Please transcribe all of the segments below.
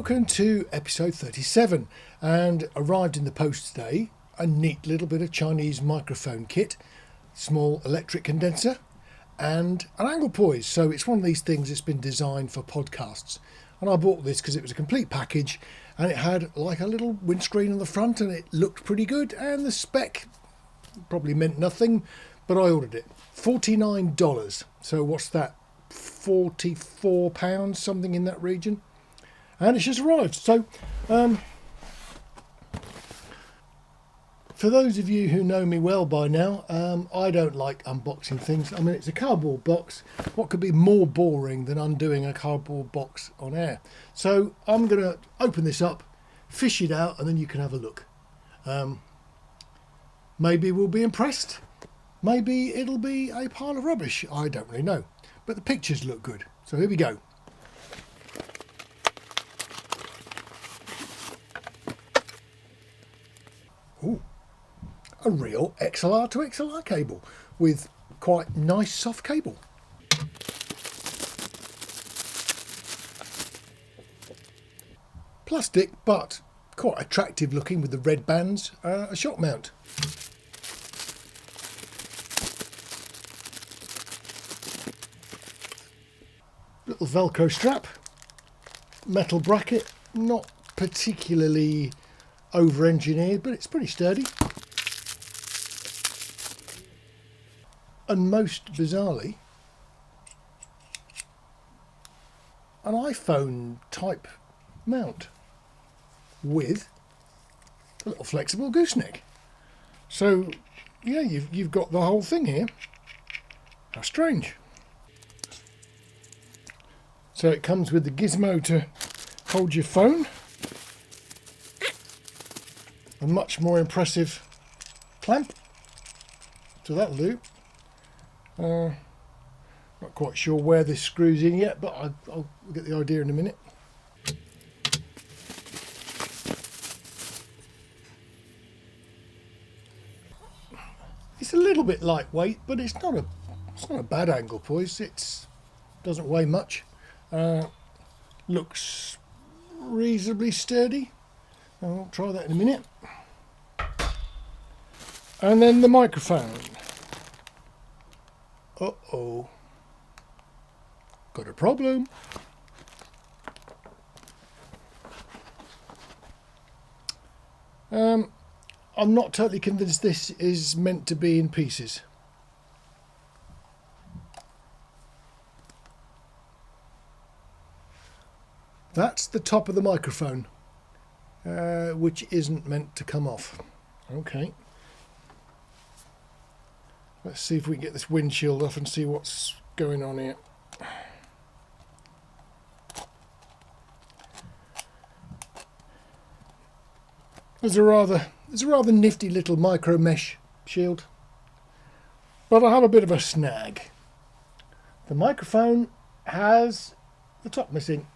welcome to episode 37, and arrived in the post today a neat little bit of Chinese microphone kit, small electric condenser and an anglepoise. So it's one of these things that's been designed for podcasts, and I bought this because it was a complete package and it had like a little windscreen on the front and it looked pretty good, and the spec probably meant nothing, but I ordered it. $49. So what's that? £44, something in that region. And it's just arrived. So, for those of you who know me well by now, I don't like unboxing things. I mean, it's a cardboard box. What could be more boring than undoing a cardboard box on air? So I'm going to open this up, fish it out, and then you can have a look. Maybe we'll be impressed. Maybe it'll be a pile of rubbish. I don't really know. But the pictures look good. So here we go. Ooh, a real XLR to XLR cable with quite nice soft cable. Plastic, but quite attractive looking with the red bands, a shock mount. Little Velcro strap, metal bracket, not particularly over-engineered, but it's pretty sturdy. And most bizarrely, an iPhone type mount with a little flexible gooseneck. So yeah, you've got the whole thing here. How strange. So it comes with the gizmo to hold your phone. A much more impressive clamp. So that'll do. Not quite sure where this screws in yet, but I'll get the idea in a minute. It's a little bit lightweight, but it's not a bad anglepoise. It doesn't weigh much. Looks reasonably sturdy. I'll try that in a minute. And then the microphone. Uh-oh. Got a problem. I'm not totally convinced this is meant to be in pieces. That's the top of the microphone, which isn't meant to come off. Okay. Let's see if we can get this windshield off and see what's going on here. There's a rather nifty little micro mesh shield, but I have a bit of a snag. The microphone has the top missing.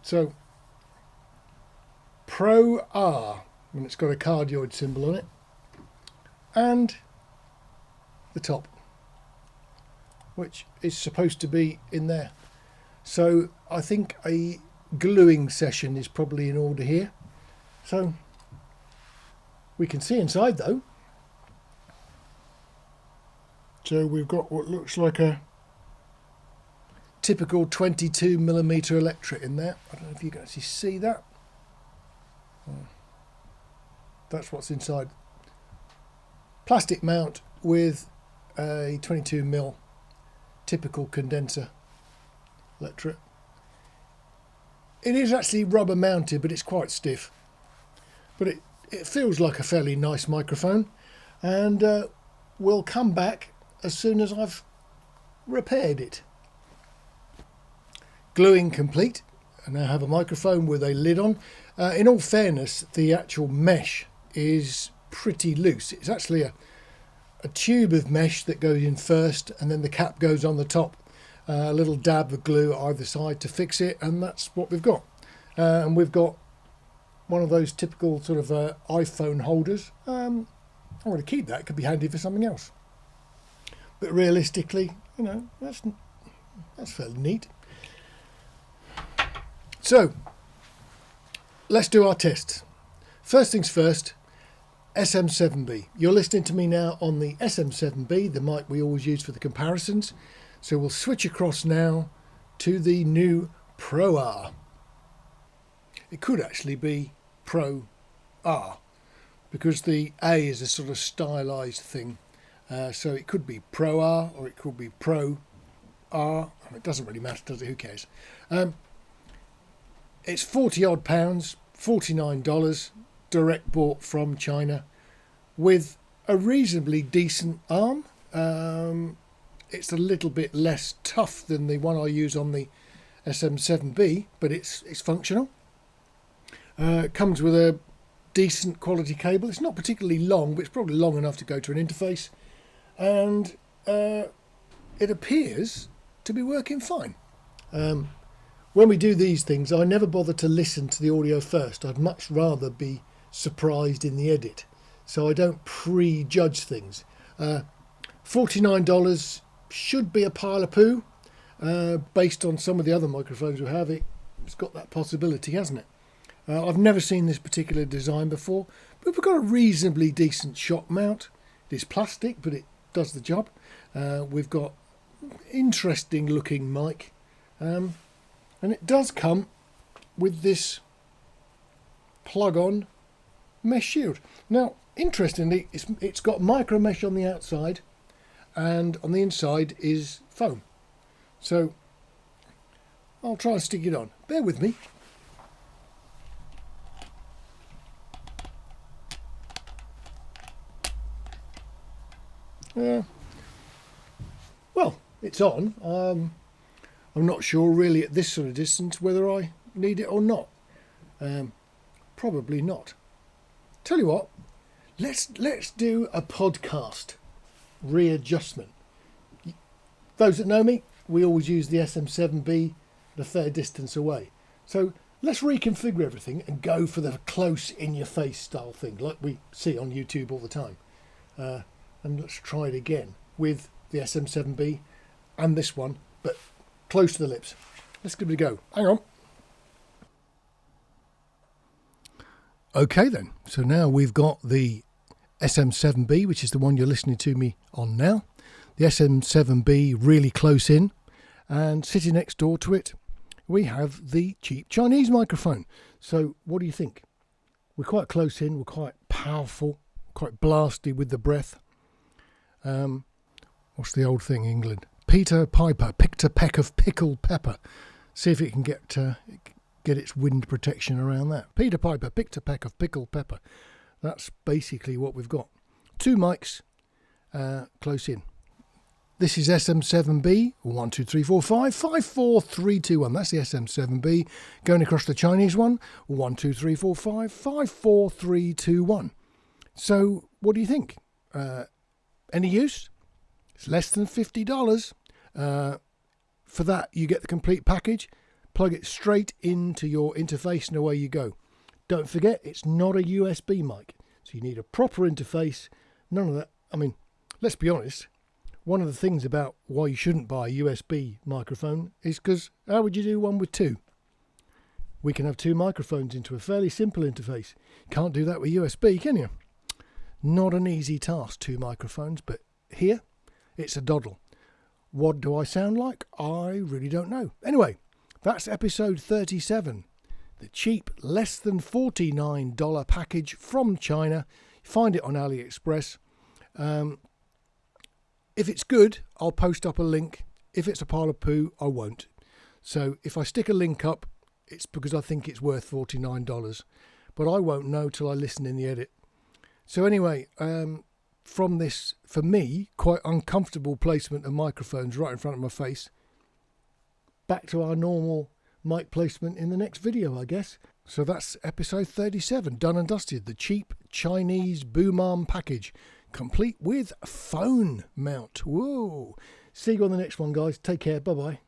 So, Pro R, and it's got a cardioid symbol on it, and the top, which is supposed to be in there. So I think a gluing session is probably in order here. So we can see inside though. So we've got what looks like a typical 22mm electret in there. I don't know if you can actually see that. That's what's inside. Plastic mount with a 22mm typical condenser electret. It is actually rubber mounted, but it's quite stiff. But it feels like a fairly nice microphone, and we'll come back as soon as I've repaired it. Gluing complete. I now have a microphone with a lid on. In all fairness, the actual mesh is pretty loose. It's actually a tube of mesh that goes in first, and then the cap goes on the top. A little dab of glue either side to fix it, and that's what we've got. And we've got one of those typical sort of iPhone holders. I'm going to keep that. It could be handy for something else. But realistically, you know, that's fairly neat. So let's do our tests. First things first, SM7B. You're listening to me now on the SM7B, the mic we always use for the comparisons. So we'll switch across now to the new Pro R. It could actually be Pro R because the A is a sort of stylized thing. So it could be Pro R or it could be Pro R. It doesn't really matter, does it? Who cares? It's 40 odd pounds, $49, direct bought from China with a reasonably decent arm. It's a little bit less tough than the one I use on the SM7B, but it's functional. It comes with a decent quality cable. It's not particularly long, but it's probably long enough to go to an interface. And it appears to be working fine. When we do these things, I never bother to listen to the audio first. I'd much rather be surprised in the edit. So I don't prejudge things. $49 should be a pile of poo. Based on some of the other microphones we have, it's got that possibility, hasn't it? I've never seen this particular design before, but we've got a reasonably decent shock mount. It's plastic, but it does the job. We've got interesting looking mic, and it does come with this plug-on mesh shield. Now, interestingly, it's got micro mesh on the outside, and on the inside is foam. So I'll try and stick it on. Bear with me. Well, it's on. I'm not sure really at this sort of distance whether I need it or not. Probably not. Tell you what, let's do a podcast readjustment. Those that know me, we always use the SM7B at a fair distance away. So let's reconfigure everything and go for the close in-your-face style thing, like we see on YouTube all the time. And let's try it again with the SM7B and this one, but close to the lips. Let's give it a go. Hang on. Okay then, so now we've got the SM7B, which is the one you're listening to me on now. The SM7B really close in, and sitting next door to it, we have the cheap Chinese microphone. So what do you think? We're quite close in, we're quite powerful, quite blasty with the breath. What's the old thing in England? Peter Piper picked a peck of pickled pepper. See if it can get its wind protection around that. Peter Piper picked a peck of pickled pepper. That's basically what we've got. Two mics close in. This is SM7B, 1, 2, 3, 4, 5, 5, 4, 3, 2, 1. That's the SM7B. Going across the Chinese one, 1, 2, 3, 4, 5, 5, 4, 3, 2, 1. So what do you think? Any use? It's less than $50. For that, you get the complete package. Plug it straight into your interface and away you go. Don't forget, it's not a USB mic. So you need a proper interface. None of that. I mean, let's be honest. One of the things about why you shouldn't buy a USB microphone is because how would you do one with two? We can have two microphones into a fairly simple interface. Can't do that with USB, can you? Not an easy task, two microphones, but here it's a doddle. What do I sound like? I really don't know. Anyway, that's episode 37. The cheap, less than $49 package from China. Find it on AliExpress. If it's good, I'll post up a link. If it's a pile of poo, I won't. So if I stick a link up, it's because I think it's worth $49. But I won't know till I listen in the edit. So anyway, from this, for me, quite uncomfortable placement of microphones right in front of my face, back to our normal mic placement in the next video, I guess. So that's episode 37, done and dusted. The cheap Chinese boom arm package, complete with phone mount. Whoa. See you on the next one, guys. Take care. Bye-bye.